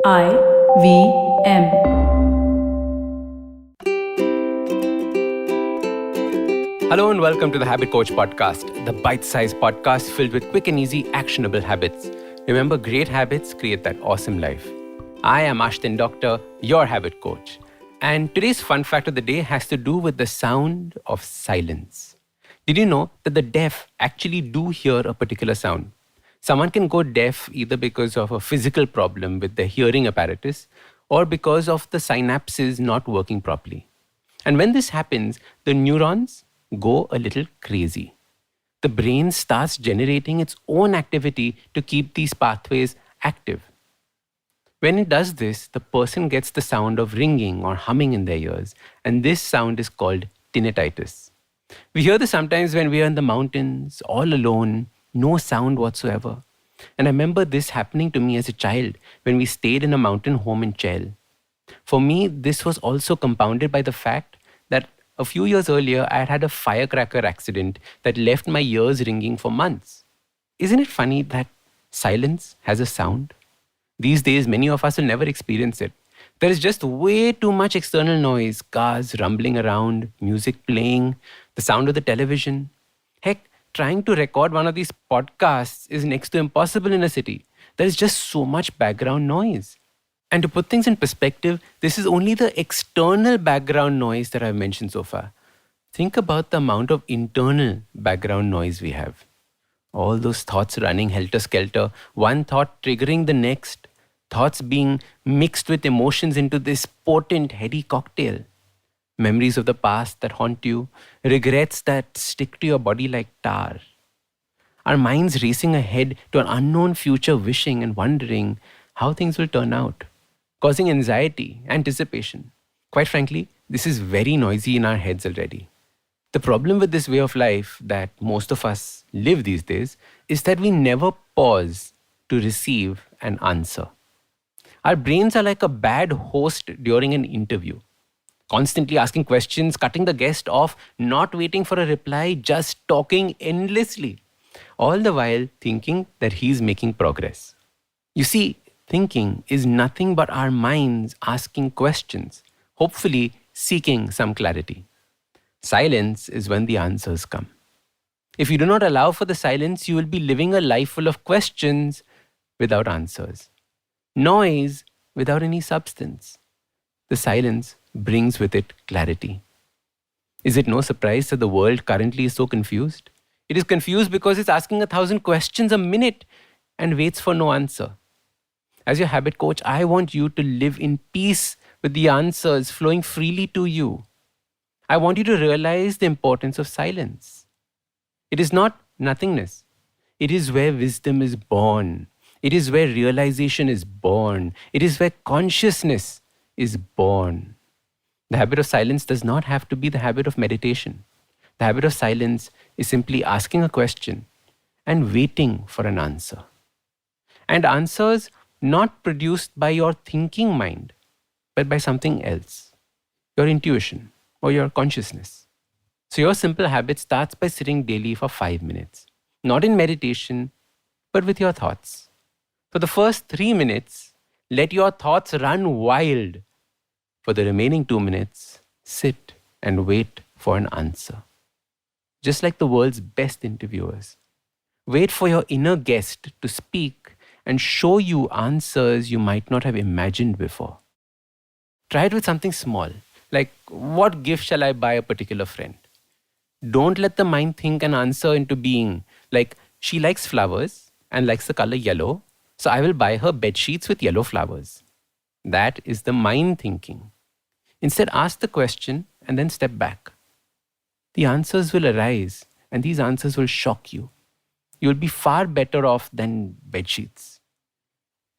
IVM. Hello and welcome to the Habit Coach Podcast, the bite-sized podcast filled with quick and easy actionable habits. Remember, great habits create that awesome life. I am Ashdin Doctor, your habit coach. And today's fun fact of the day has to do with the sound of silence. Did you know that the deaf actually do hear a particular sound? Someone can go deaf either because of a physical problem with the hearing apparatus or because of the synapses not working properly. And when this happens, the neurons go a little crazy. The brain starts generating its own activity to keep these pathways active. When it does this, the person gets the sound of ringing or humming in their ears, and this sound is called tinnitus. We hear this sometimes when we are in the mountains, all alone, no sound whatsoever. And I remember this happening to me as a child when we stayed in a mountain home in Chel. For me, this was also compounded by the fact that a few years earlier, I had had a firecracker accident that left my ears ringing for months. Isn't it funny that silence has a sound? These days, many of us will never experience it. There is just way too much external noise, cars rumbling around, music playing, the sound of the television. Heck, trying to record one of these podcasts is next to impossible in a city. There is just so much background noise. And to put things in perspective, this is only the external background noise that I've mentioned so far. Think about the amount of internal background noise we have. All those thoughts running helter-skelter, one thought triggering the next, thoughts being mixed with emotions into this potent, heady cocktail. Memories of the past that haunt you, regrets that stick to your body like tar. Our minds racing ahead to an unknown future, wishing and wondering how things will turn out, causing anxiety, anticipation. Quite frankly, this is very noisy in our heads already. The problem with this way of life that most of us live these days is that we never pause to receive an answer. Our brains are like a bad host during an interview, constantly asking questions, cutting the guest off, not waiting for a reply, just talking endlessly, all the while thinking that he's making progress. You see, thinking is nothing but our minds asking questions, hopefully seeking some clarity. Silence is when the answers come. If you do not allow for the silence, you will be living a life full of questions without answers. Noise without any substance. The silence brings with it clarity. Is it no surprise that the world currently is so confused? It is confused because it's asking 1,000 questions a minute and waits for no answer. As your habit coach, I want you to live in peace with the answers flowing freely to you. I want you to realize the importance of silence. It is not nothingness. It is where wisdom is born. It is where realization is born. It is where consciousness is born. The habit of silence does not have to be the habit of meditation. The habit of silence is simply asking a question and waiting for an answer. And answers not produced by your thinking mind, but by something else, your intuition or your consciousness. So your simple habit starts by sitting daily for 5 minutes, not in meditation, but with your thoughts. For the first 3 minutes, let your thoughts run wild. For the remaining 2 minutes, sit and wait for an answer. Just like the world's best interviewers, wait for your inner guest to speak and show you answers you might not have imagined before. Try it with something small, like what gift shall I buy a particular friend? Don't let the mind think an answer into being, like she likes flowers and likes the color yellow, so I will buy her bed sheets with yellow flowers. That is the mind thinking. Instead, ask the question and then step back. The answers will arise and these answers will shock you. You will be far better off than bed sheets.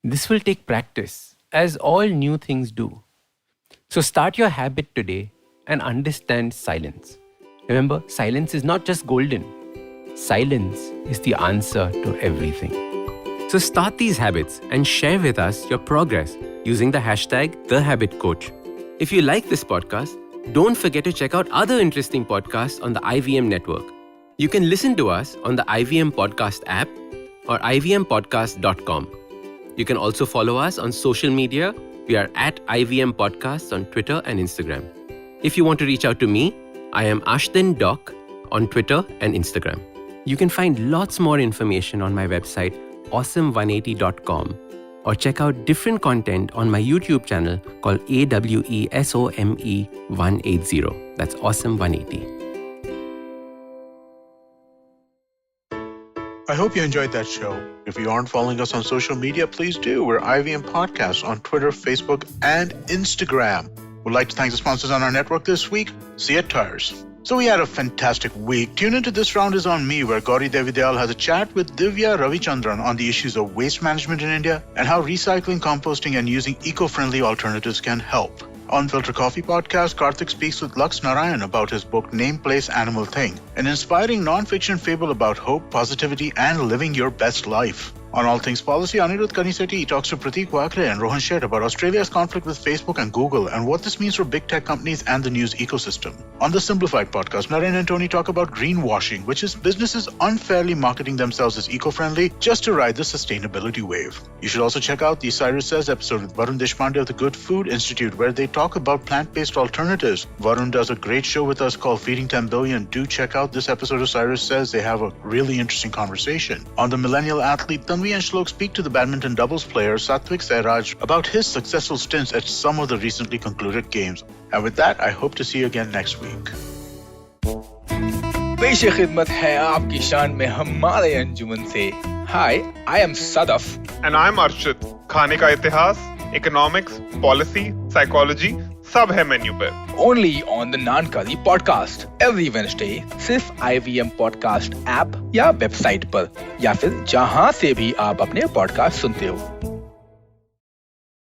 This will take practice, as all new things do. So start your habit today and understand silence. Remember, silence is not just golden. Silence is the answer to everything. So start these habits and share with us your progress using the hashtag #TheHabitCoach. If you like this podcast, don't forget to check out other interesting podcasts on the IVM network. You can listen to us on the IVM Podcast app or ivmpodcast.com. You can also follow us on social media. We are at IVM Podcasts on Twitter and Instagram. If you want to reach out to me, I am Ashtin Doc on Twitter and Instagram. You can find lots more information on my website, awesome180.com, or check out different content on my YouTube channel called AWESOME 180. That's Awesome 180. I hope you enjoyed that show. If you aren't following us on social media, please do. We're IVM Podcasts on Twitter, Facebook, and Instagram. We'd like to thank the sponsors on our network this week, Seat Tires. So we had a fantastic week. Tune into This Round is on Me, where Gauri Devidayal has a chat with Divya Ravichandran on the issues of waste management in India and how recycling, composting, and using eco-friendly alternatives can help. On Filter Coffee Podcast, Karthik speaks with Lux Narayan about his book Name, Place, Animal, Thing, an inspiring non-fiction fable about hope, positivity, and living your best life. On All Things Policy, Anirudh Kanisetti talks to Prateek Wakre and Rohan Sheth about Australia's conflict with Facebook and Google and what this means for big tech companies and the news ecosystem. On the Simplified Podcast, Naren and Tony talk about greenwashing, which is businesses unfairly marketing themselves as eco-friendly just to ride the sustainability wave. You should also check out the Cyrus Says episode with Varun Deshpande of the Good Food Institute, where they talk about plant-based alternatives. Varun does a great show with us called Feeding 10 Billion. Do check out this episode of Cyrus Says. They have a really interesting conversation. On the Millennial Athlete, Tanvi and Shlok speak to the badminton doubles player Satvik Sairaj about his successful stints at some of the recently concluded games. And with that, I hope to see you again next week. पेश खिदमत है आपकी शान में हमारे अंजुमन से. Hi, I am Sadaf. And I'm Arshit. खाने का इतिहास, economics, policy, psychology, सब है मेन्यू पे. Only on the Nankali podcast every Wednesday, सिर्फ IVM podcast app या वेबसाइट पर या फिर जहां से भी आप अपने पॉडकास्ट सुनते हो.